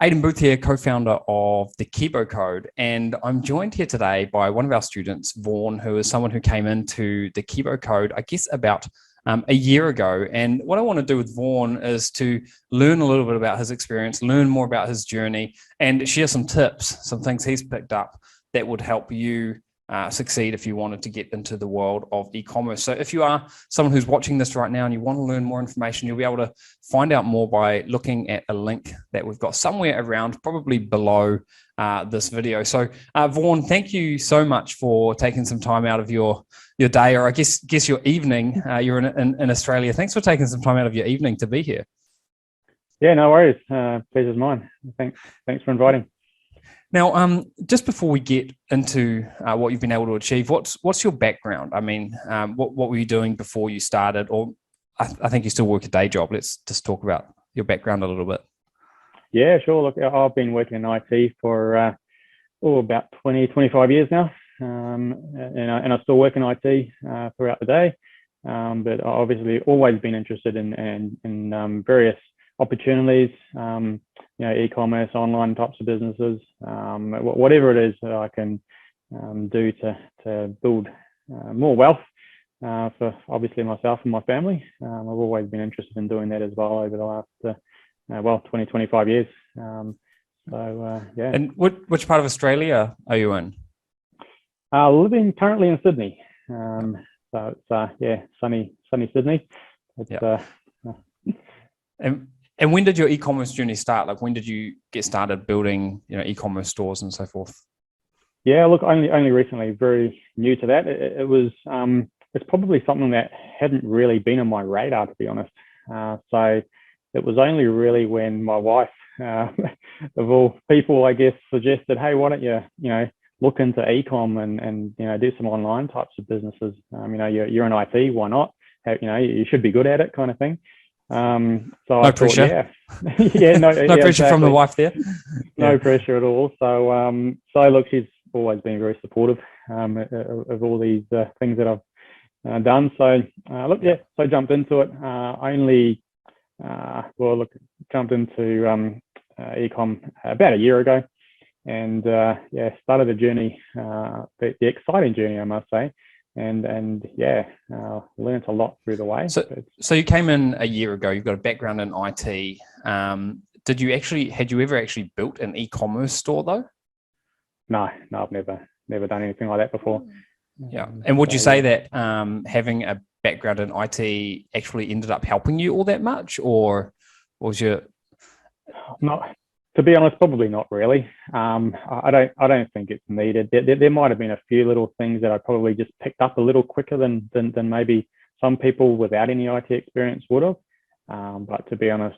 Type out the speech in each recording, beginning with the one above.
Aidan Booth here, co-founder of the Kibo Code, and I'm joined here today by one of our students, Vaughan, who is someone who came into the Kibo Code, I guess, about a year ago. And what I want to do with Vaughan is to learn a little bit about his experience, learn more about his journey, and share some tips, some things he's picked up that would help you succeed if you wanted to get into the world of e-commerce. So if you are someone who's watching this right now and you want to learn more information, you'll be able to find out more by looking at a link that we've got somewhere around, probably below this video. So Vaughan, thank you so much for taking some time out of your day, or I guess your evening. You're in Australia. Thanks for taking some time out of your evening to be here. Yeah, no worries. Pleasure's mine. Thanks for inviting. Now, just before we get into what you've been able to achieve, what's your background? I mean, what were you doing before you started? Or I think you still work a day job. Let's just talk about your background a little bit. Yeah, sure. Look, I've been working in IT for about 25 years now, and I still work in IT throughout the day. But I obviously always been interested in various opportunities, e-commerce, online types of businesses, whatever it is that I can do to build more wealth for obviously myself and my family. I've always been interested in doing that as well over the last 25 years. Yeah. And which part of Australia are you in? Living currently in Sydney. So it's sunny Sydney. And when did your e-commerce journey start? Like, when did you get started building, e-commerce stores and so forth? Yeah, look, only recently, very new to that. It was it's probably something that hadn't really been on my radar, to be honest. So it was only really when my wife, of all people, I guess, suggested, hey, why don't you look into e-com and do some online types of businesses. You're in IT, why not? You should be good at it, kind of thing. So no pressure. No pressure exactly. From the wife there. No pressure at all. So look, she's always been very supportive of all these things that I've done. So so I jumped into it. Jumped into e-com about a year ago, and started the journey, the exciting journey, I must say. And learned a lot through the way. So you came in a year ago. You've got a background in IT. Had you ever actually built an e-commerce store though? No, I've never done anything like that before. Yeah. And would you say that having a background in IT actually ended up helping you all that much, or was your not? To be honest, probably not really. I don't think it's needed. There might have been a few little things that I probably just picked up a little quicker than maybe some people without any IT experience would have. But to be honest,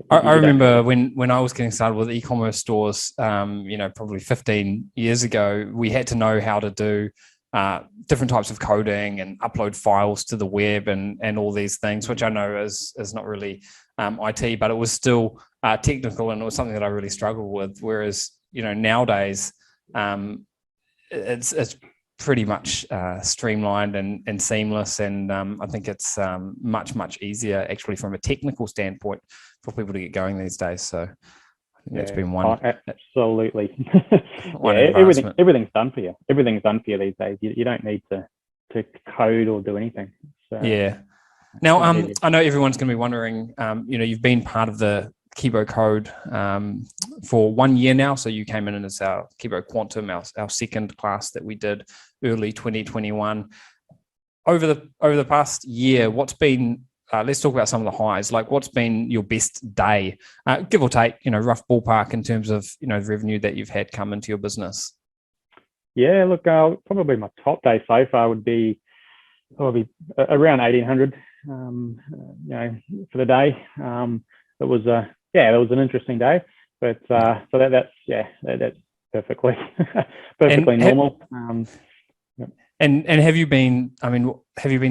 I remember when I was getting started with e-commerce stores, probably 15 years ago, we had to know how to do different types of coding and upload files to the web and all these things, which I know is not really IT, but it was still technical, and it was something that I really struggled with. Whereas, nowadays, it's pretty much streamlined and seamless, and I think it's much easier actually from a technical standpoint for people to get going these days. So I think that's been one. Absolutely. Everything's done for you. Everything's done for you these days. You don't need to code or do anything. So, yeah. Now, I know everyone's going to be wondering, you've been part of the Kibo Code for 1 year now. So you came in as our Kibo Quantum, our second class that we did early 2021. Over the past year, what's been, let's talk about some of the highs. Like, what's been your best day, give or take, rough ballpark in terms of, the revenue that you've had come into your business? Yeah, look, probably my top day so far would be probably around 1,800, for the day. It was an interesting day, but so that's perfectly normal. And have you been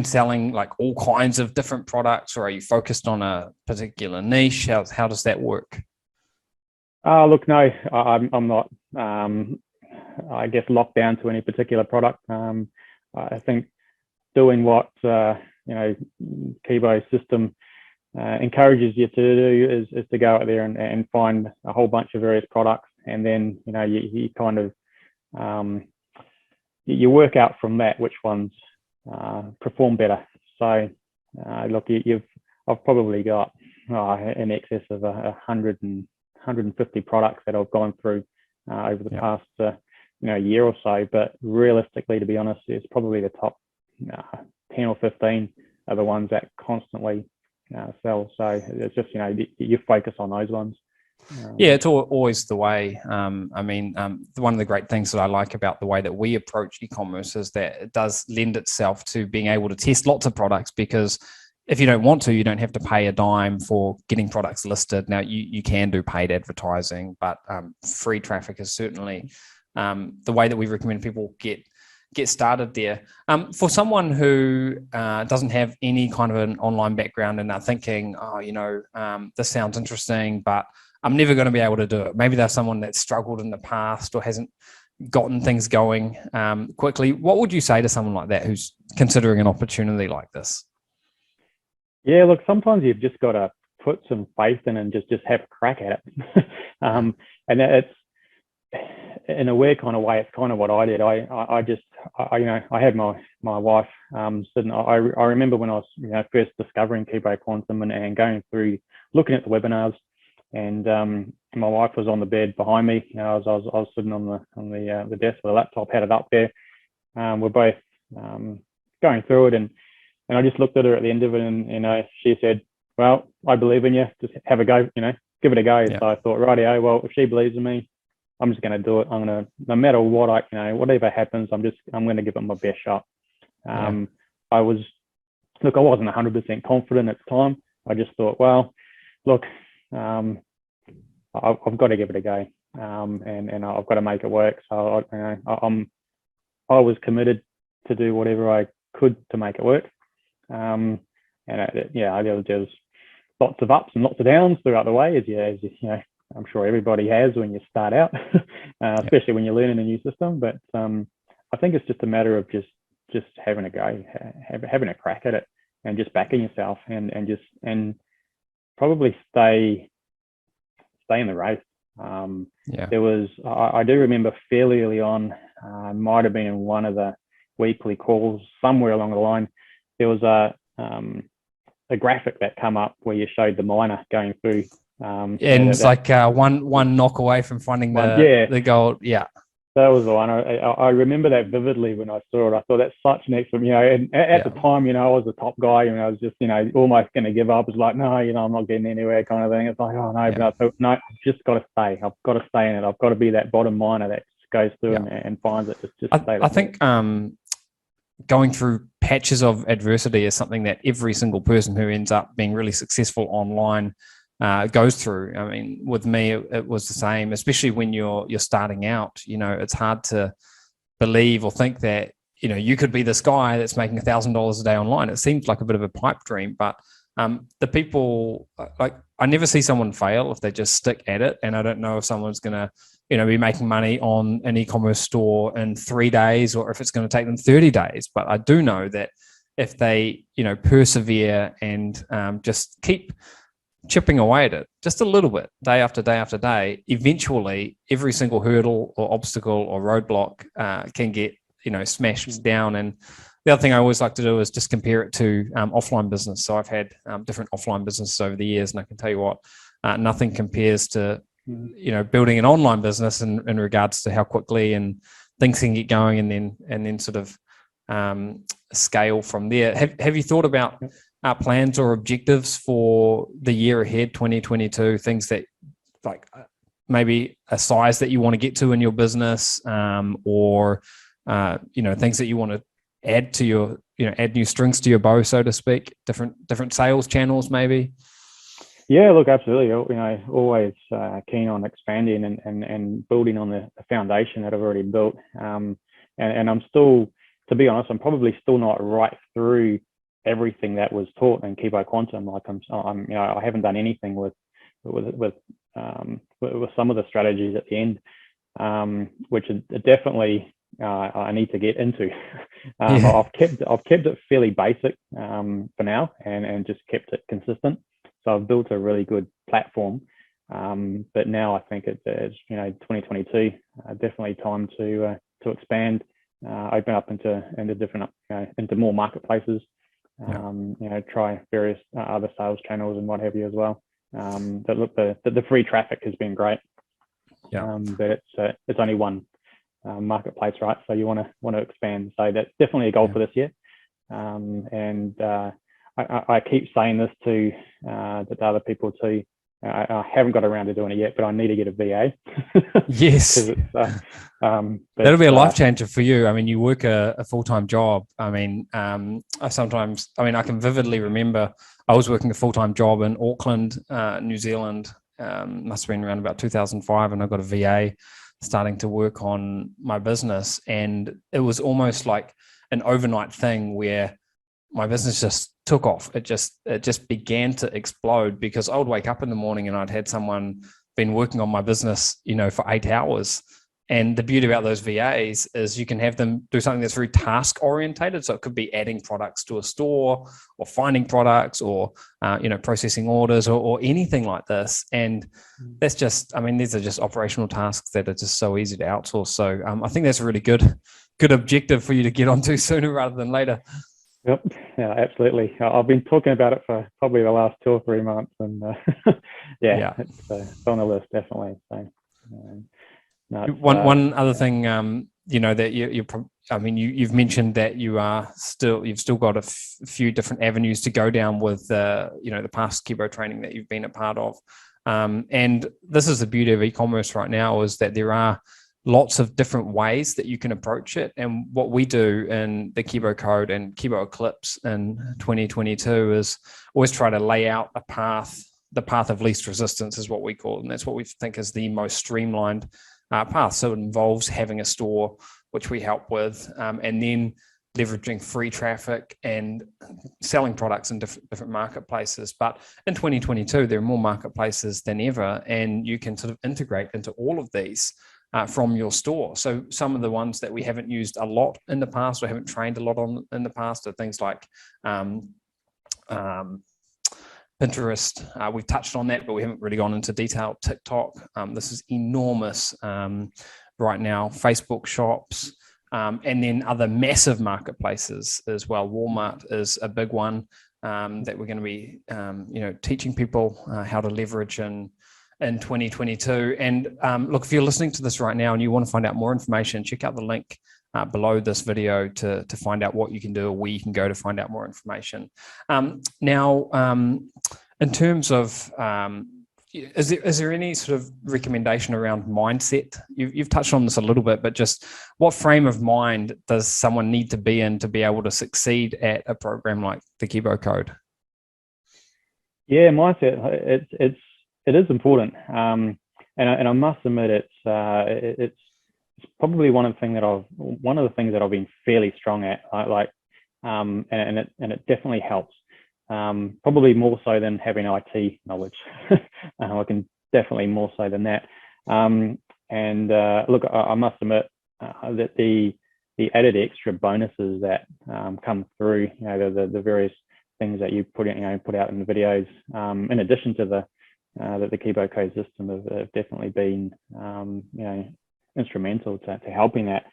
selling like all kinds of different products, or are you focused on a particular niche? How does that work? Look, no, I'm not. I guess locked down to any particular product. I think doing what Kibo's system encourages you to do is to go out there and find a whole bunch of various products, and then you kind of you work out from that which ones perform better. So look, I've probably got in excess of 150 products that I've gone through over the past year or so. But realistically, to be honest, it's probably the top 10 or 15 are the ones that constantly sell. So it's just you focus on those ones. Yeah, it's always the way. One of the great things that I like about the way that we approach e-commerce is that it does lend itself to being able to test lots of products, because if you don't want to, you don't have to pay a dime for getting products listed. Now, you can do paid advertising, but free traffic is certainly the way that we recommend people get started there. For someone who doesn't have any kind of an online background and are thinking, this sounds interesting, but I'm never going to be able to do it. Maybe they're someone that's struggled in the past or hasn't gotten things going quickly. What would you say to someone like that who's considering an opportunity like this? Yeah, look, sometimes you've just got to put some faith in and just have a crack at it. And it's, in a weird kind of way, it's kind of what I did. I had my wife sitting. I remember when I was first discovering Kibo Quantum and going through looking at the webinars, and my wife was on the bed behind me. I was sitting on the desk with a laptop, had it up there. We're both going through it, and I just looked at her at the end of it, and she said, "Well, I believe in you. Just have a go. Give it a go." Yeah. So I thought, rightio. Well, if she believes in me, I'm just going to do it. I'm going to, no matter what whatever happens, I'm going to give it my best shot. I wasn't 100% confident at the time. I just thought, well, look, I've got to give it a go, and I've got to make it work. So I was committed to do whatever I could to make it work. There was lots of ups and lots of downs throughout the way, as I'm sure everybody has when you start out, especially when you're learning a new system. But I think it's just a matter of just having a go, having a crack at it, and just backing yourself, and probably stay in the race. There was, I do remember fairly early on, might have been in one of the weekly calls somewhere along the line, there was a graphic that come up where you showed the miner going through. And it's like one knock away from finding the gold. Yeah. That was the one. I remember that vividly when I saw it. I thought that's such an excellent, and at the time, I was the top guy, and I was just, almost going to give up. It's like, no, I'm not getting anywhere kind of thing. It's like, oh, no, but I thought, no, I've just got to stay. I've got to stay in it. I've got to be that bottom miner that just goes through and finds it. I think going through patches of adversity is something that every single person who ends up being really successful online goes through. I mean, with me, it was the same, especially when you're starting out. It's hard to believe or think that, you could be this guy that's making $1,000 a day online. It seems like a bit of a pipe dream, but the people, like, I never see someone fail if they just stick at it. And I don't know if someone's going to, be making money on an e-commerce store in 3 days, or if it's going to take them 30 days. But I do know that if they, persevere and just keep chipping away at it just a little bit, day after day after day, eventually every single hurdle or obstacle or roadblock can get smashed down. And the other thing I always like to do is just compare it to offline business. So I've had different offline businesses over the years, and I can tell you what, nothing compares to building an online business in regards to how quickly and things can get going, and then sort of scale from there. Have you thought about plans or objectives for the year ahead, 2022, things that, like, maybe a size that you want to get to in your business, or things that you want to add to your, add new strings to your bow, so to speak, different sales channels maybe? Yeah, look, absolutely. Always keen on expanding and building on the foundation that I've already built. And I'm still, to be honest, I'm probably still not right through everything that was taught in Kibo Quantum. Like I haven't done anything with some of the strategies at the end, which definitely I need to get into. I've kept it fairly basic for now, and just kept it consistent. So I've built a really good platform. But now I think it's 2022, definitely time to expand, open up into different into more marketplaces. Try various other sales channels and what have you as well. But look, the free traffic has been great. But it's only one marketplace, right? So you want to expand. So that's definitely a goal for this year. I keep saying this to other people too. I haven't got around to doing it yet, but I need to get a VA. Yes. That'll be a life changer for you. I mean, you work a full-time job. I mean, I can vividly remember I was working a full-time job in Auckland, New Zealand. Must have been around about 2005, and I got a VA starting to work on my business. And it was almost like an overnight thing where my business just took off. It just began to explode, because I would wake up in the morning and I'd had someone been working on my business, for 8 hours. And the beauty about those VAs is you can have them do something that's very task orientated. So it could be adding products to a store, or finding products, or, processing orders, or anything like this. And that's just, these are just operational tasks that are just so easy to outsource. So I think that's a really good objective for you to get onto sooner rather than later. Yep. Yeah, absolutely. I've been talking about it for probably the last 2 or 3 months, and it's on the list, definitely. So, one other thing, that you've mentioned that you've still got a few different avenues to go down with the past Kibo training that you've been a part of, and this is the beauty of e-commerce right now, is that there are lots of different ways that you can approach it. And what we do in the Kibo Code and Kibo Eclipse in 2022 is always try to lay out a path. The path of least resistance is what we call it, and that's what we think is the most streamlined path. So it involves having a store, which we help with, and then leveraging free traffic and selling products in different marketplaces. But in 2022, there are more marketplaces than ever, and you can sort of integrate into all of these from your store. So some of the ones that we haven't used a lot in the past, or haven't trained a lot on in the past, are things like Pinterest. We've touched on that, but we haven't really gone into detail. TikTok, this is enormous right now. Facebook shops, and then other massive marketplaces as well. Walmart is a big one that we're going to be, teaching people how to leverage in 2022. And look, if you're listening to this right now and you want to find out more information, check out the link below this video to find out what you can do, or where you can go to find out more information. Now, in terms of, is there any sort of recommendation around mindset? You've touched on this a little bit, but just what frame of mind does someone need to be in to be able to succeed at a program like the Kibo Code? Yeah, mindset. It is important, and I must admit it's probably one of the things that I've been fairly strong at. And it definitely helps. Probably more so than having IT knowledge. I can definitely more so than that. Look, I must admit that the added extra bonuses that come through, the various things that you put out in the videos, in addition to the Kibo Code system, have definitely been instrumental to helping that.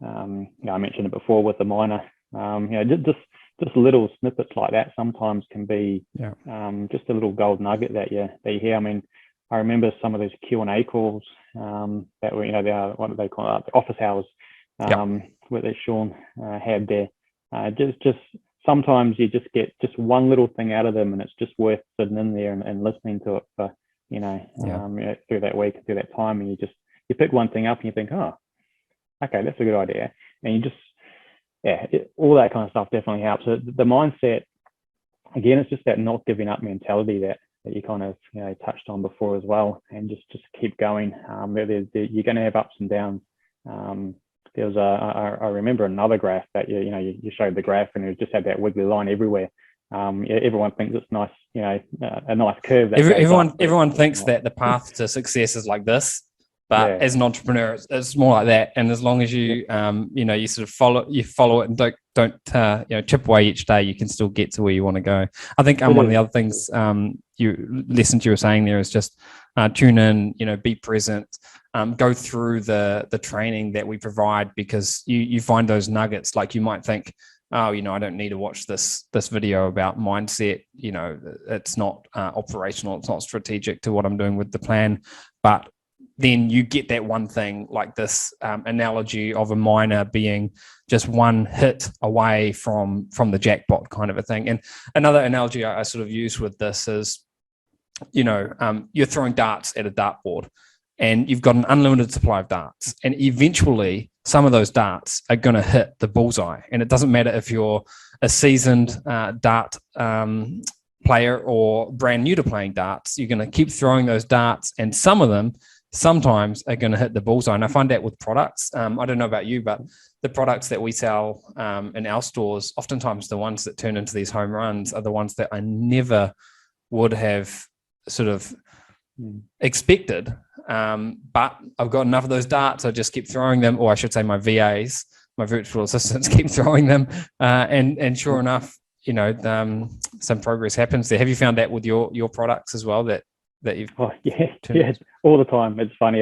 I mentioned it before with the miner. Just little snippets like that sometimes can be just a little gold nugget that you hear. I remember some of those Q&A calls that were, what do they call it, the office hours, where that Sean had there. Just sometimes you just get just one little thing out of them, and it's just worth sitting in there and listening to it for through that week, through that time, and you pick one thing up and you think, oh, okay, that's a good idea, and you just all that kind of stuff definitely helps. So the mindset, again, it's just that not giving up mentality that you kind of touched on before as well, and just keep going. You're going to have ups and downs. There was I remember another graph that you showed the graph, and it just had that wiggly line everywhere. Everyone thinks it's nice, a nice curve. Everyone thinks that the path to success is like this. But as an entrepreneur, it's more like that. And as long as you, you sort of follow it and don't chip away each day, you can still get to where you want to go. I think one of the other things you were saying there is just tune in, be present, go through the training that we provide, because you find those nuggets. Like you might think, oh, I don't need to watch this video about mindset. It's not operational. It's not strategic to what I'm doing with the plan. But then you get that one thing, like this analogy of a miner being just one hit away from the jackpot kind of a thing. And another analogy I sort of use with this is, you're throwing darts at a dartboard, and you've got an unlimited supply of darts, and eventually some of those darts are going to hit the bullseye. And it doesn't matter if you're a seasoned dart player or brand new to playing darts, you're going to keep throwing those darts, and some of them sometimes are going to hit the bullseye. And I find that with products. I don't know about you, but the products that we sell in our stores, oftentimes the ones that turn into these home runs are the ones that I never would have sort of expected. But I've got enough of those darts. I just keep throwing them, or I should say my VAs, my virtual assistants, keep throwing them. And sure enough, some progress happens there. Have you found that with your products as well, that you've all the time? It's funny.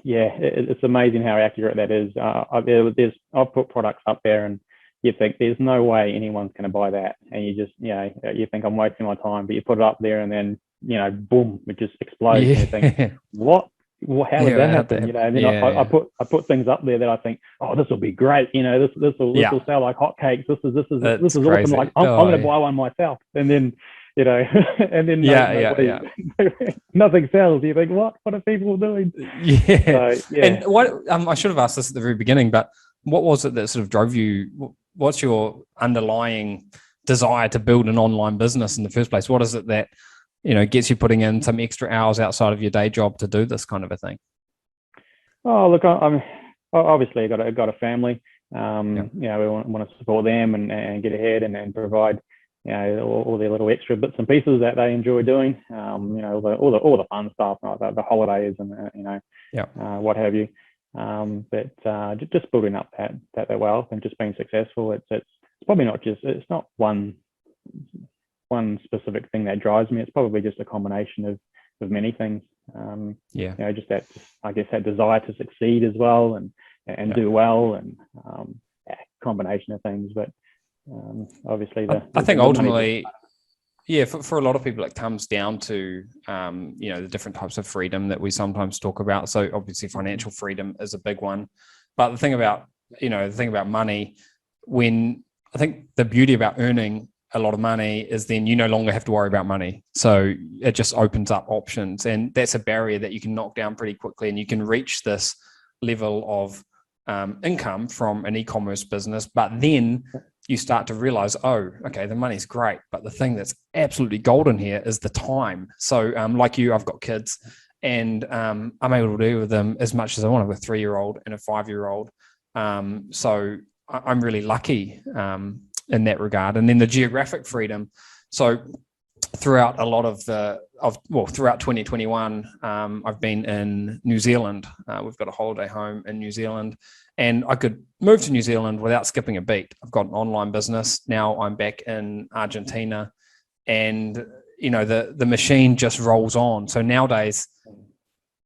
It's amazing how accurate that is. I've put products up there, and you think there's no way anyone's going to buy that, and you just you think I'm wasting my time, but you put it up there, and then boom, it just explodes. And you think, what? How did that happen? And then I put things up there that I think, oh, this will be great. This will sell like hotcakes. This is awesome. Like I'm going to buy one myself, and then. And then nothing sells. You think, what are people doing? And what I should have asked this at the very beginning, but what was it that sort of drove you? What's your underlying desire to build an online business in the first place? What is it that gets you putting in some extra hours outside of your day job to do this kind of a thing? Oh, look, I'm obviously got a family. We want to support them and get ahead and provide all their little extra bits and pieces that they enjoy doing. All the fun stuff, like the holidays and what have you. But just building up that wealth and just being successful. It's probably not just, it's not one specific thing that drives me. It's probably just a combination of many things. Just that, I guess, that desire to succeed as well and do well, and combination of things. But obviously I think ultimately for a lot of people it comes down to the different types of freedom that we sometimes talk about. So obviously financial freedom is a big one, but the thing about money, when I think the beauty about earning a lot of money is then you no longer have to worry about money, so it just opens up options, and that's a barrier that you can knock down pretty quickly, and you can reach this level of income from an e-commerce business. But then you start to realize, oh, okay, the money's great, but the thing that's absolutely golden here is the time. So like you, I've got kids, and I'm able to do with them as much as I want. I've got a 3-year-old and a 5-year-old. So I'm really lucky in that regard. And then the geographic freedom. So throughout throughout 2021, I've been in New Zealand. We've got a holiday home in New Zealand, and I could move to New Zealand without skipping a beat. I've got an online business. Now I'm back in Argentina, and the machine just rolls on. So nowadays,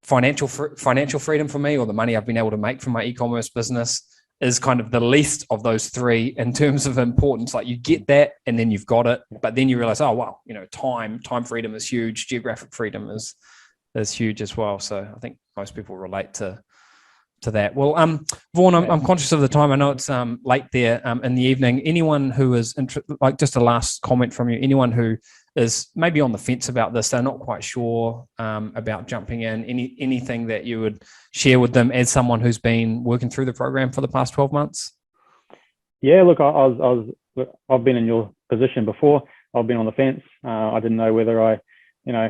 financial freedom for me, or the money I've been able to make from my e-commerce business, is kind of the least of those three in terms of importance. Like you get that, and then you've got it, but then you realize, oh wow, time freedom is huge. Geographic freedom is huge as well. So I think most people relate to that. Well, Vaughan, I'm conscious of the time. I know it's late there in the evening. Anyone who is just a last comment from you, anyone who is maybe on the fence about this, they're not quite sure about jumping in, anything that you would share with them as someone who's been working through the program for the past 12 months? Yeah, look, I've been in your position before. I've been on the fence. I didn't know whether I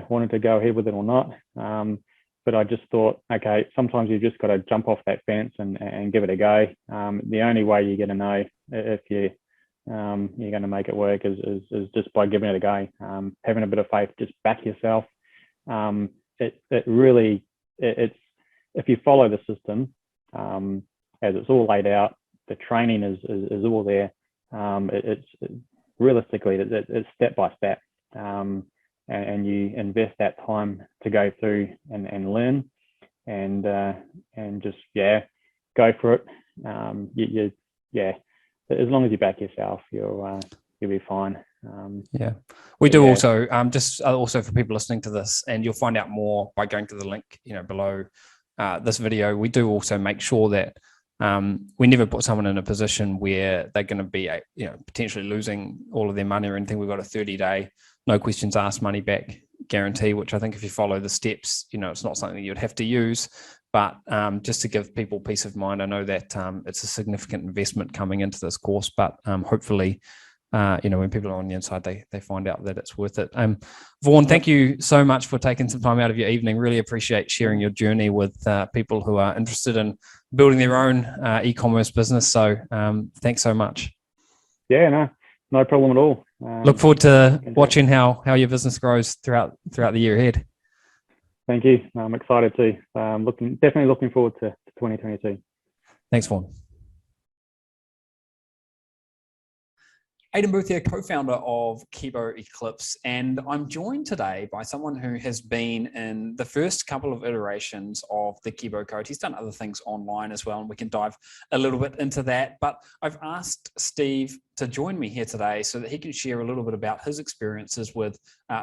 wanted to go ahead with it or not. But I just thought, okay, sometimes you've just got to jump off that fence and give it a go. The only way you're going to know if you're going to make it work is just by giving it a go. Having a bit of faith, just back yourself. It it's if you follow the system as it's all laid out, the training is all there. It's realistically it's step by step, and you invest that time to go through and learn, and just go for it. As long as you back yourself, you'll be fine. We do also just also for people listening to this, and you'll find out more by going to the link below this video. We do also make sure that we never put someone in a position where they're going to be potentially losing all of their money or anything. We've got a 30-day no questions asked money back guarantee, which I think if you follow the steps, it's not something that you'd have to use. But just to give people peace of mind, I know that it's a significant investment coming into this course, but hopefully, when people are on the inside, they find out that it's worth it. Vaughan, thank you so much for taking some time out of your evening. Really appreciate sharing your journey with people who are interested in building their own e-commerce business. So thanks so much. Yeah, no problem at all. Look forward to watching how your business grows throughout the year ahead. Thank you. I'm excited too. Definitely looking forward to 2022. Thanks, Vaughan. Aidan Booth here, co-founder of Kibo Eclipse, and I'm joined today by someone who has been in the first couple of iterations of the Kibo Code. He's done other things online as well, and we can dive a little bit into that. But I've asked Steve to join me here today so that he can share a little bit about his experiences with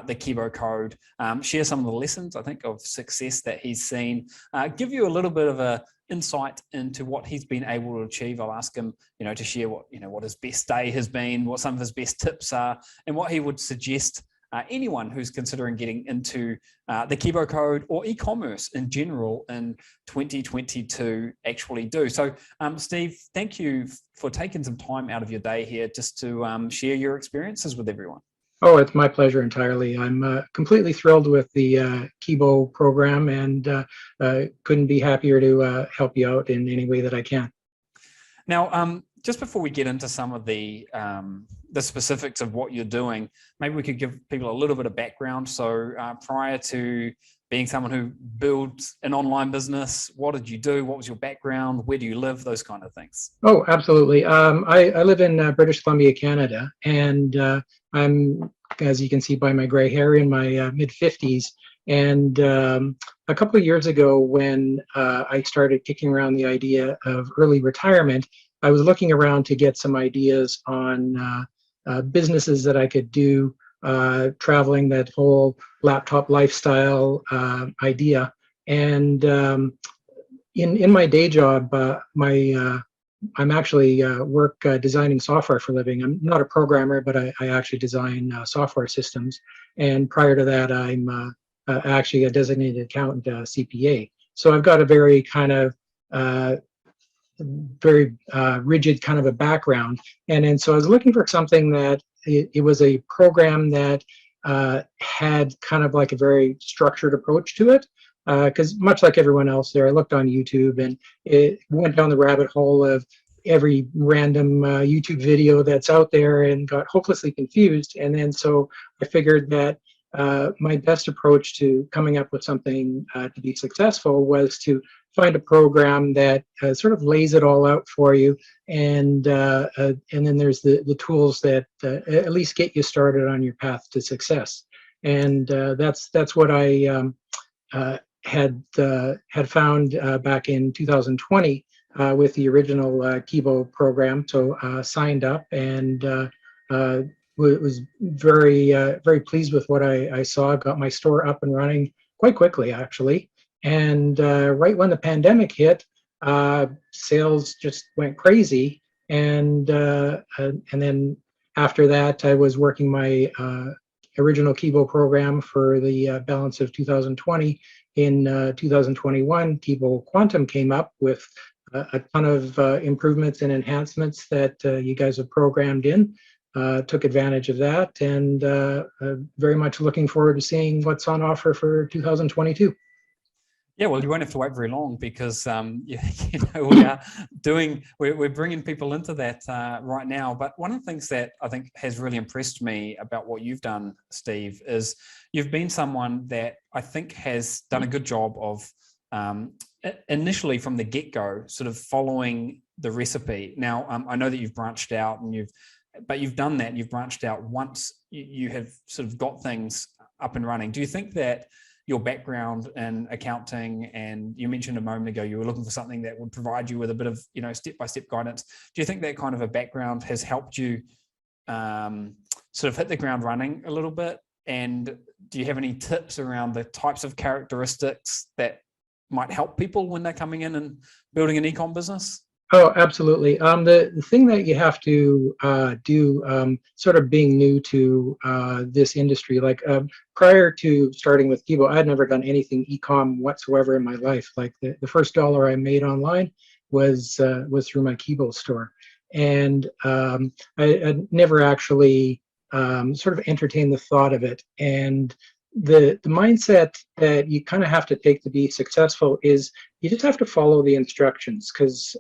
the Kibo Code, share some of the lessons, I think, of success that he's seen, give you a little bit of a insight into what he's been able to achieve. I'll ask him, to share what his best day has been, what some of his best tips are, and what he would suggest anyone who's considering getting into the Kibo Code or e-commerce in general in 2022 actually do. So, Steve, thank you for taking some time out of your day here just to share your experiences with everyone. Oh, it's my pleasure entirely. I'm completely thrilled with the Kibo program, and couldn't be happier to help you out in any way that I can. Now, just before we get into some of the specifics of what you're doing, maybe we could give people a little bit of background. So prior to being someone who builds an online business, what did you do? What was your background? Where do you live? Those kind of things. Oh, absolutely. I live in British Columbia, Canada, and I'm, as you can see by my gray hair, in my mid-50s. And a couple of years ago, when I started kicking around the idea of early retirement, I was looking around to get some ideas on businesses that I could do, traveling, that whole laptop lifestyle idea. And in my day job, I'm actually work designing software for a living. I'm not a programmer, but I actually design software systems. And prior to that, I'm actually a designated accountant, CPA. So I've got a very kind of very rigid kind of a background. And so I was looking for something that it was a program that had kind of like a very structured approach to it. Because much like everyone else there, I looked on YouTube and it went down the rabbit hole of every random YouTube video that's out there and got hopelessly confused. And then so I figured that my best approach to coming up with something to be successful was to find a program that sort of lays it all out for you, and then there's the tools that at least get you started on your path to success. And that's what I had found back in 2020 with the original Kibo program. So signed up and was very pleased with what I saw. Got my store up and running quite quickly, actually. And right when the pandemic hit, sales just went crazy. And then after that, I was working my original Kibo program for the balance of 2020. In 2021, Kibo Quantum came up with a ton of improvements and enhancements that you guys have programmed in. Took advantage of that, and very much looking forward to seeing what's on offer for 2022. Yeah, well, you won't have to wait very long because we're bringing people into that right now. But one of the things that I think has really impressed me about what you've done, Steve, is you've been someone that I think has done a good job of initially from the get-go, sort of following the recipe. Now, I know that you've branched out and you've done that. You've branched out once you have sort of got things up and running. Do you think that your background in accounting, and you mentioned a moment ago you were looking for something that would provide you with a bit of step-by-step guidance, do you think that kind of a background has helped you sort of hit the ground running a little bit? And do you have any tips around the types of characteristics that might help people when they're coming in and building an e-com business? Oh, absolutely. The thing that you have to do, sort of being new to this industry, like prior to starting with Kibo, I had never done anything e-com whatsoever in my life. Like the first dollar I made online was through my Kibo store, and I never actually sort of entertained the thought of it. And the mindset that you kind of have to take to be successful is you just have to follow the instructions, because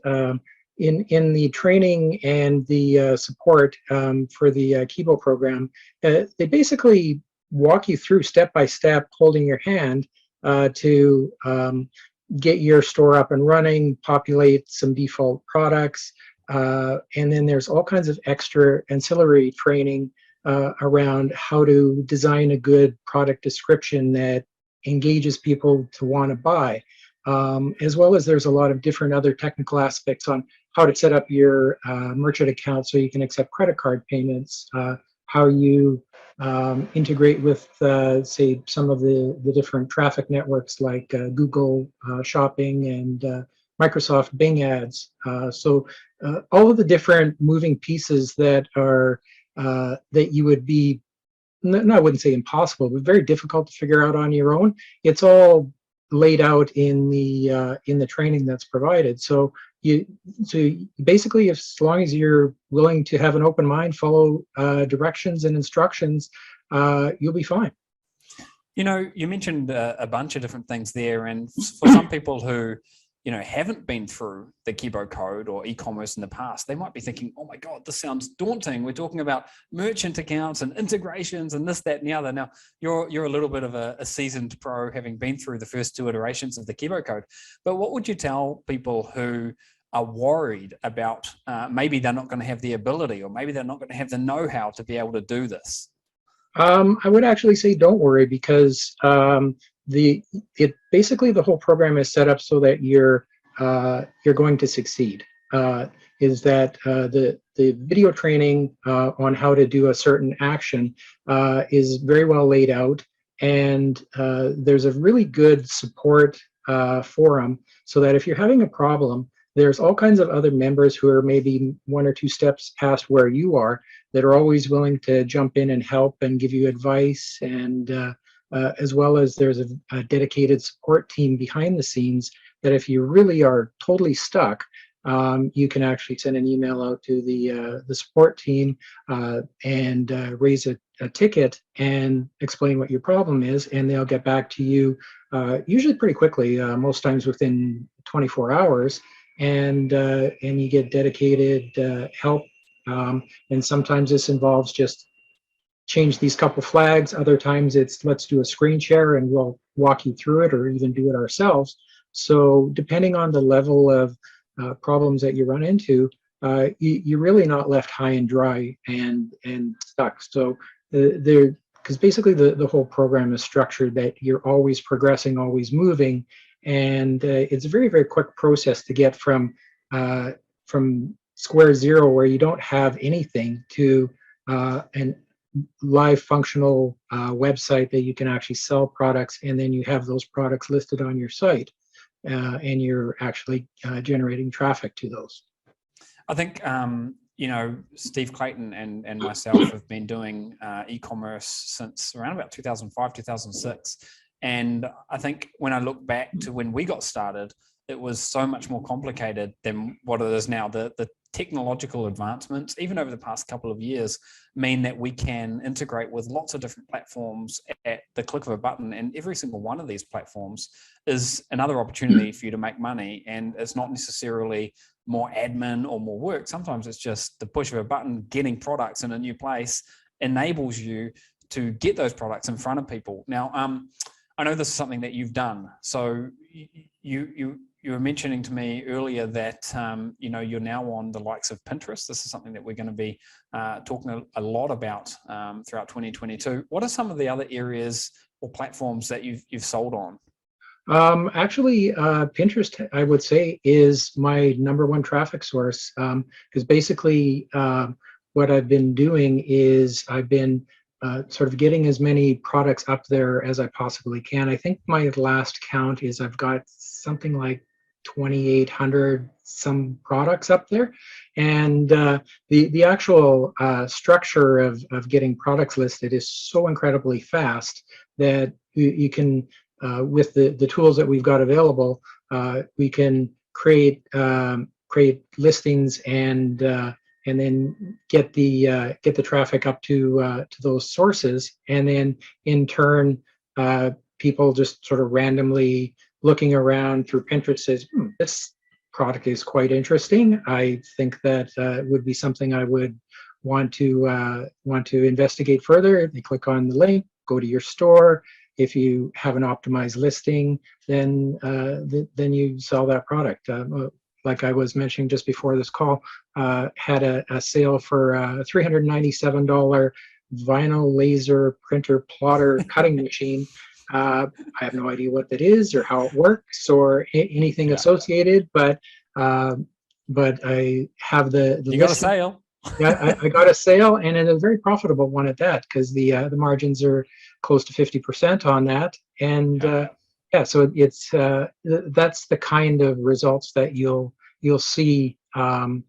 in the training and the support for the Kibo program, they basically walk you through step by step, holding your hand to get your store up and running, populate some default products, and then there's all kinds of extra ancillary training around how to design a good product description that engages people to want to buy, as well as there's a lot of different other technical aspects on how to set up your merchant account so you can accept credit card payments, how you integrate with, say, some of the different traffic networks like Google Shopping and Microsoft Bing ads. So all of the different moving pieces that are that you would be, no, I wouldn't say impossible, but very difficult to figure out on your own. It's all laid out in the training that's provided. So basically, as long as you're willing to have an open mind, follow directions and instructions, you'll be fine. You mentioned a bunch of different things there, and for some people who haven't been through the Kibo code or e-commerce in the past, they might be thinking, oh my God, this sounds daunting. We're talking about merchant accounts and integrations and this, that, and the other. Now, you're a little bit of a seasoned pro, having been through the first two iterations of the Kibo code. But what would you tell people who are worried about maybe they're not going to have the ability, or maybe they're not going to have the know-how to be able to do this? I would actually say don't worry, because basically the whole program is set up so that you're going to succeed. Is that the video training on how to do a certain action is very well laid out, and there's a really good support forum, so that if you're having a problem, there's all kinds of other members who are maybe one or two steps past where you are, that are always willing to jump in and help and give you advice, and as well as there's a dedicated support team behind the scenes that if you really are totally stuck, you can actually send an email out to the support team and raise a ticket and explain what your problem is, and they'll get back to you usually pretty quickly, most times within 24 hours, and you get dedicated help. And sometimes this involves just change these couple flags. Other times it's let's do a screen share and we'll walk you through it, or even do it ourselves. So depending on the level of problems that you run into, you're really not left high and dry and stuck. So because basically the whole program is structured that you're always progressing, always moving, and it's a very, very quick process to get from square zero, where you don't have anything, to an live functional website that you can actually sell products, and then you have those products listed on your site, and you're actually generating traffic to those. I think Steve Clayton and myself have been doing e-commerce since around about 2005, 2006. And I think when I look back to when we got started, it was so much more complicated than what it is now. The technological advancements, even over the past couple of years, mean that we can integrate with lots of different platforms at the click of a button. And every single one of these platforms is another opportunity for you to make money. And it's not necessarily more admin or more work. Sometimes it's just the push of a button, getting products in a new place enables you to get those products in front of people. Now, I know this is something that you've done. So you were mentioning to me earlier that you're now on the likes of Pinterest. This is something that we're going to be talking a lot about throughout 2022. What are some of the other areas or platforms that you've sold on? Actually, Pinterest, I would say, is my number one traffic source, because basically what I've been doing is I've been sort of getting as many products up there as I possibly can. I think my last count is I've got something like 2,800 some products up there, and the actual structure of getting products listed is so incredibly fast that you can, with the tools that we've got available, we can create listings and then get the traffic up to those sources, and then in turn people just sort of randomly looking around through Pinterest says, this product is quite interesting. I think that would be something I would want to investigate further. They click on the link, go to your store. If you have an optimized listing, then you sell that product. Like I was mentioning just before this call, had a sale for a $397 vinyl laser printer plotter cutting machine. I have no idea what that is or how it works or anything associated, but I have the you got a sale. Yeah, I got a sale, and a very profitable one at that, because the margins are close to 50% on that, and so it's that's the kind of results that you'll see, and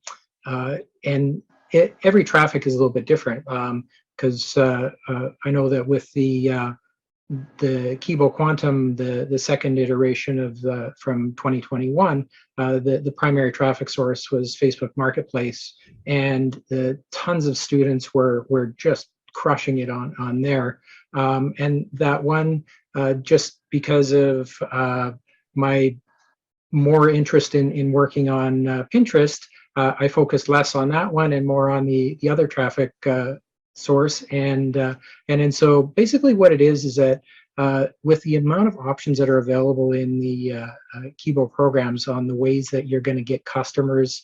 every traffic is a little bit different, because I know that with the Kibo Quantum, the second iteration of from 2021, the primary traffic source was Facebook Marketplace, and the tons of students were just crushing it on there. And that one, just because of my more interest in working on Pinterest, I focused less on that one and more on the other traffic source, and so basically what it is that with the amount of options that are available in the Kibo programs on the ways that you're going to get customers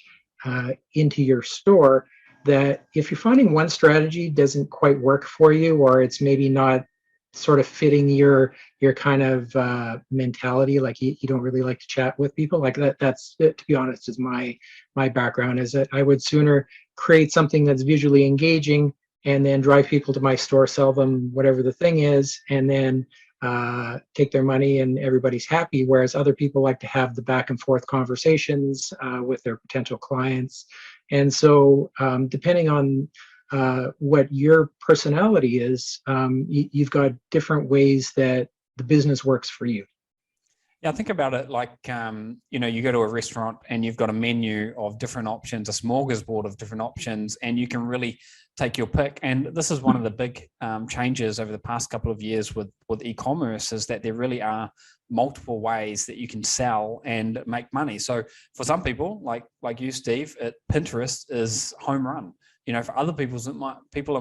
into your store, that if you're finding one strategy doesn't quite work for you, or it's maybe not sort of fitting your kind of mentality, like you don't really like to chat with people like that, that's, to be honest, is my background, is that I would sooner create something that's visually engaging and then drive people to my store, sell them whatever the thing is, and then take their money and everybody's happy. Whereas other people like to have the back and forth conversations with their potential clients. And so depending on what your personality is, you've got different ways that the business works for you. Yeah, think about it like, you go to a restaurant and you've got a menu of different options, a smorgasbord of different options, and you can really take your pick. And this is one of the big changes over the past couple of years with e-commerce, is that there really are multiple ways that you can sell and make money. So for some people, like you, Steve, Pinterest is home run. For other people, it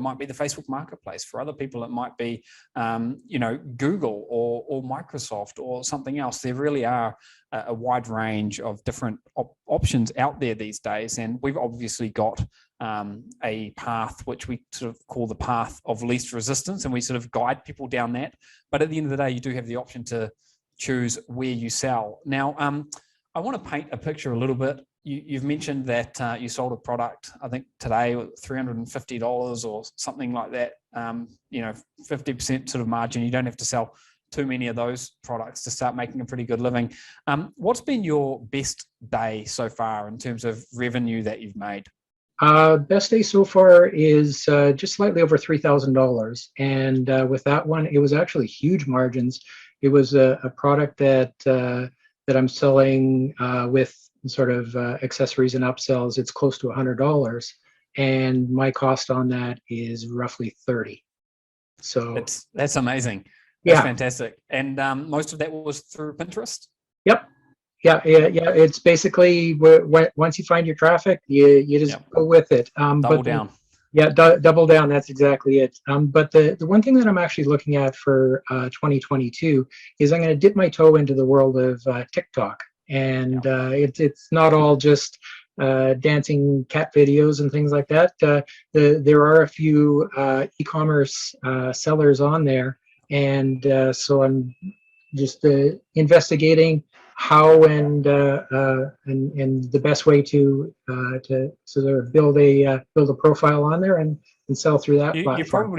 might be the Facebook Marketplace. For other people, it might be, Google or Microsoft or something else. There really are a wide range of different options out there these days. And we've obviously got a path which we sort of call the path of least resistance, and we sort of guide people down that. But at the end of the day, you do have the option to choose where you sell. Now, I want to paint a picture a little bit. You've mentioned that you sold a product, I think today, $350 or something like that. 50% sort of margin. You don't have to sell too many of those products to start making a pretty good living. What's been your best day so far in terms of revenue that you've made? Best day so far is just slightly over $3,000. And with that one, it was actually huge margins. It was a product that I'm selling with sort of accessories and upsells. It's close to $100, and my cost on that is roughly $30. So that's amazing. That's fantastic. And most of that was through Pinterest? Yep. Yeah. It's basically once you find your traffic, you just go with it. Double down. Yeah, double down. That's exactly it. But the one thing that I'm actually looking at for 2022 is I'm going to dip my toe into the world of TikTok, and it's not all just dancing cat videos and things like that. There are a few e-commerce sellers on there, and so I'm just investigating how and the best way to sort of build a profile on there and sell through that You platform.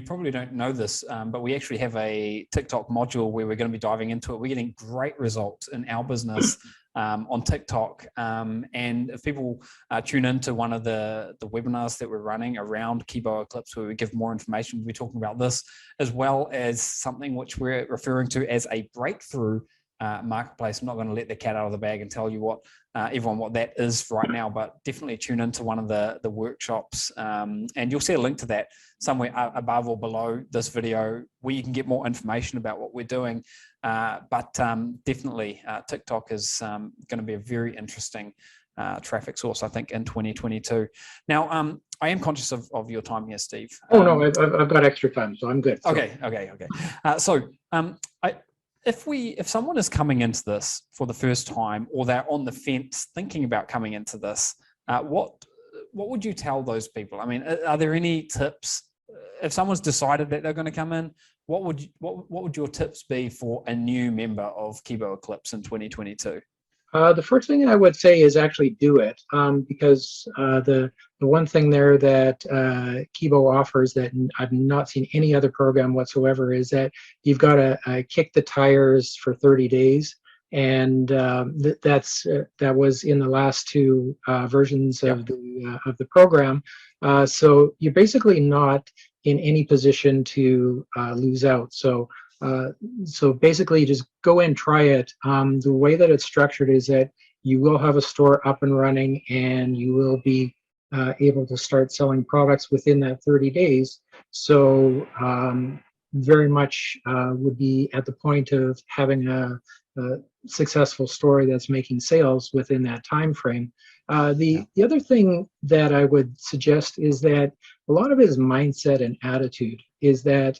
probably don't know this, but we actually have a TikTok module where we're going to be diving into it. We're getting great results in our business on TikTok, and if people tune into one of the webinars that we're running around Kibo Eclipse, where we give more information, we'll be talking about this, as well as something which we're referring to as a breakthrough marketplace. I'm not going to let the cat out of the bag and tell you what everyone what that is right now, but definitely tune into one of the workshops, and you'll see a link to that somewhere above or below this video, where you can get more information about what we're doing. But definitely TikTok is going to be a very interesting traffic source, I think, in 2022. Now, I am conscious of your time here, Steve. Oh no, I've got extra time, so I'm good. So. Okay. If someone is coming into this for the first time, or they're on the fence thinking about coming into this, what would you tell those people? I mean, are there any tips if someone's decided that they're going to come in? What would your tips be for a new member of Kibo Eclipse in 2022? The first thing I would say is actually do it, because the one thing there that Kibo offers that I've not seen any other program whatsoever is that you've got to kick the tires for 30 days, and that was in the last two versions of the program. So you're basically not in any position to lose out. So basically, just go and try it. The way that it's structured is that you will have a store up and running, and you will be able to start selling products within that 30 days. So very much would be at the point of having a successful store that's making sales within that time frame. The other thing that I would suggest is that a lot of it is mindset and attitude. Is that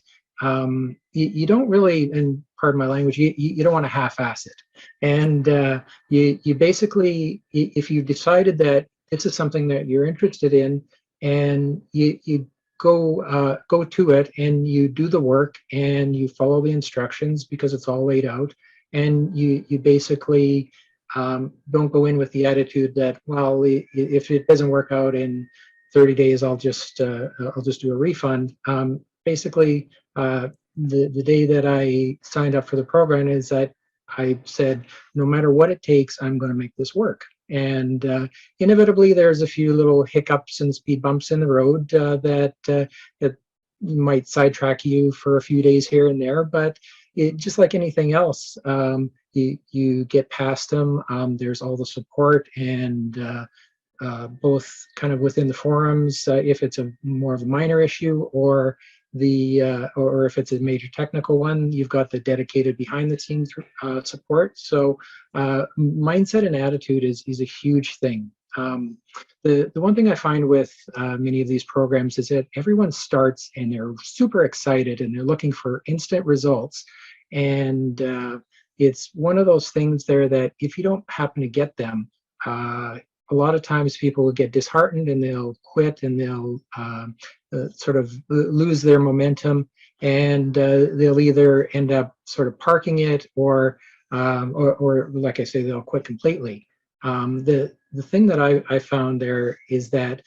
you don't really, and pardon my language, you don't want to half-ass it. And you basically, if you've decided that this is something that you're interested in, and you go to it, and you do the work, and you follow the instructions because it's all laid out, and you basically don't go in with the attitude that, well, if it doesn't work out in 30 days, I'll just do a refund. Basically, the day that I signed up for the program is that I said, no matter what it takes, I'm going to make this work. And inevitably, there's a few little hiccups and speed bumps in the road that might sidetrack you for a few days here and there. But just like anything else, you get past them. There's all the support, and both kind of within the forums, if it's a more of a minor issue, or if it's a major technical one, you've got the dedicated behind the scenes support. So mindset and attitude is a huge thing. The one thing I find with many of these programs is that everyone starts and they're super excited and they're looking for instant results, and it's one of those things there that if you don't happen to get them, a lot of times people will get disheartened and they'll quit, and they'll sort of lose their momentum, and they'll either end up sort of parking it, or like I say, they'll quit completely. The thing that I found there is that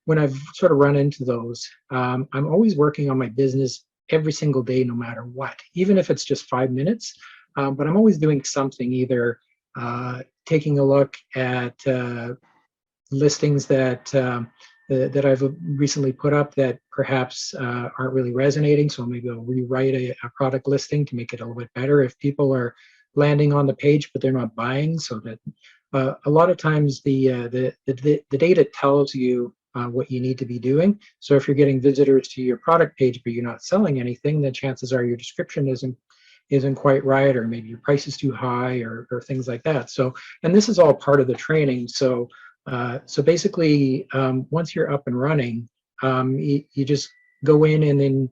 when I've sort of run into those, I'm always working on my business every single day, no matter what, even if it's just 5 minutes. But I'm always doing something, either taking a look at listings that I've recently put up that perhaps aren't really resonating. So maybe I'll rewrite a product listing to make it a little bit better if people are landing on the page but they're not buying. So that a lot of times the data tells you what you need to be doing. So if you're getting visitors to your product page but you're not selling anything, then chances are your description isn't quite right, or maybe your price is too high, or things like that. So, and this is all part of the training. So basically, once you're up and running, You just go in, and then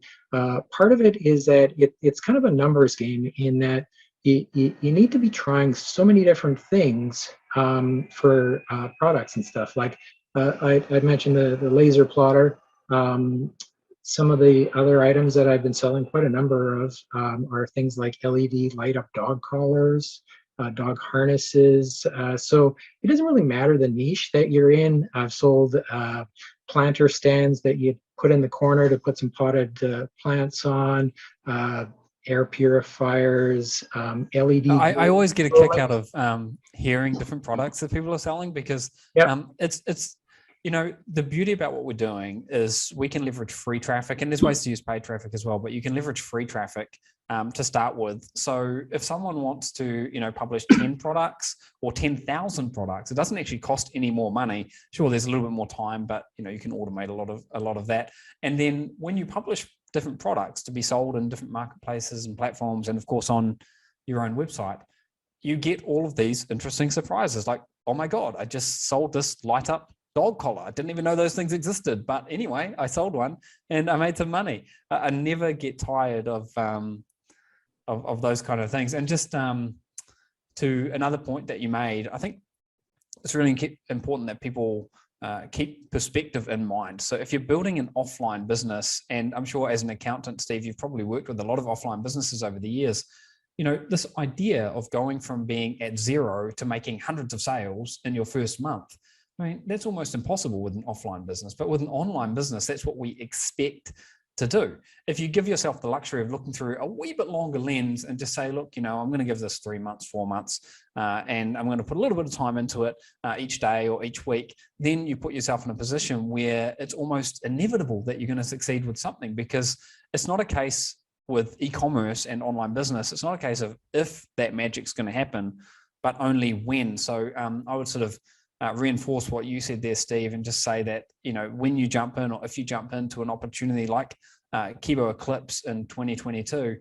part of it is that it's kind of a numbers game in that you need to be trying so many different things for products and stuff. Like I mentioned the laser plotter. Some of the other items that I've been selling quite a number of are things like LED light up dog collars, dog harnesses. So it doesn't really matter the niche that you're in. I've sold planter stands that you put in the corner to put some potted plants on, air purifiers, LED. I always get a kick out of hearing different products that people are selling, because it's the beauty about what we're doing is we can leverage free traffic, and there's ways to use paid traffic as well, but you can leverage free traffic to start with. So if someone wants to, publish 10 products or 10,000 products, it doesn't actually cost any more money. Sure, there's a little bit more time, but you can automate a lot of that. And then when you publish different products to be sold in different marketplaces and platforms, and of course on your own website, you get all of these interesting surprises. Like, oh my God, I just sold this light up dog collar. I didn't even know those things existed, but anyway, I sold one and I made some money. I never get tired of those kind of things. And just to another point that you made, I think it's really important that people keep perspective in mind. So if you're building an offline business, and I'm sure as an accountant, Steve, you've probably worked with a lot of offline businesses over the years, this idea of going from being at zero to making hundreds of sales in your first month, I mean, that's almost impossible with an offline business. But with an online business, that's what we expect to do. If you give yourself the luxury of looking through a wee bit longer lens and just say, look, I'm going to give this 3 months, 4 months, and I'm going to put a little bit of time into it each day or each week, then you put yourself in a position where it's almost inevitable that you're going to succeed with something, because it's not a case with e-commerce and online business. It's not a case of if that magic's going to happen, but only when. So I would sort of reinforce what you said there, Steve, and just say that, when you jump in, or if you jump into an opportunity like Kibo Eclipse in 2022,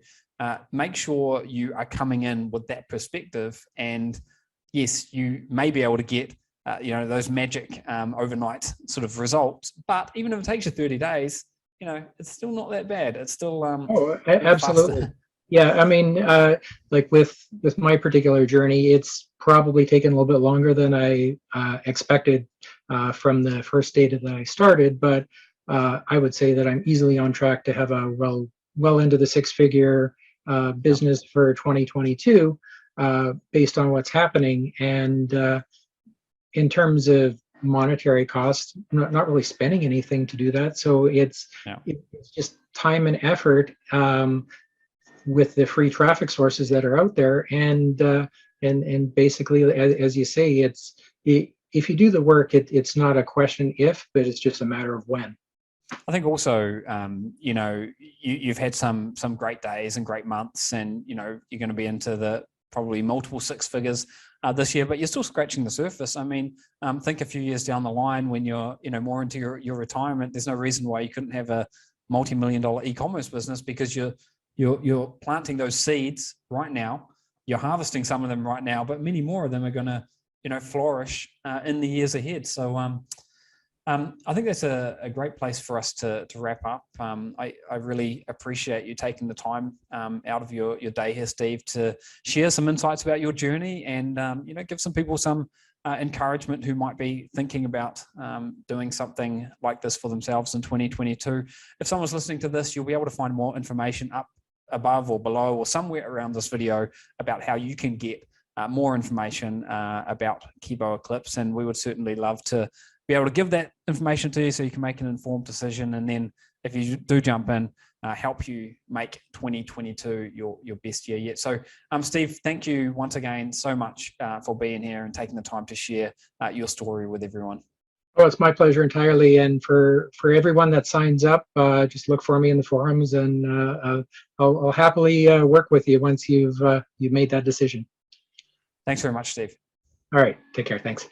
make sure you are coming in with that perspective. And yes, you may be able to get, those magic overnight sort of results, but even if it takes you 30 days, it's still not that bad. It's still absolutely. Faster. Yeah, I mean, like with my particular journey, it's probably taken a little bit longer than I expected from the first data that I started, but I would say that I'm easily on track to have a well into the 6-figure business for 2022 based on what's happening. And in terms of monetary costs, not really spending anything to do that. So it's just time and effort with the free traffic sources that are out there, and basically, as you say, if you do the work, it's not a question if, but it's just a matter of when. I think also, you've had some great days and great months, and you're going to be into the probably multiple 6 figures this year, but you're still scratching the surface. I mean, think a few years down the line when you're more into your retirement. There's no reason why you couldn't have a multi-million-dollar e-commerce business, because you're planting those seeds right now. You're harvesting some of them right now, but many more of them are going to, flourish in the years ahead. So I think that's a great place for us to wrap up. I really appreciate you taking the time out of your day here, Steve, to share some insights about your journey and, give some people some encouragement who might be thinking about doing something like this for themselves in 2022. If someone's listening to this, you'll be able to find more information up above or below or somewhere around this video about how you can get more information about Kibo Eclipse, and we would certainly love to be able to give that information to you so you can make an informed decision, and then if you do jump in, help you make 2022 your best year yet. So Steve, thank you once again so much for being here and taking the time to share your story with everyone. Oh, it's my pleasure entirely. And for everyone that signs up, just look for me in the forums, and I'll happily work with you once you've made that decision. Thanks very much, Steve. All right. Take care. Thanks.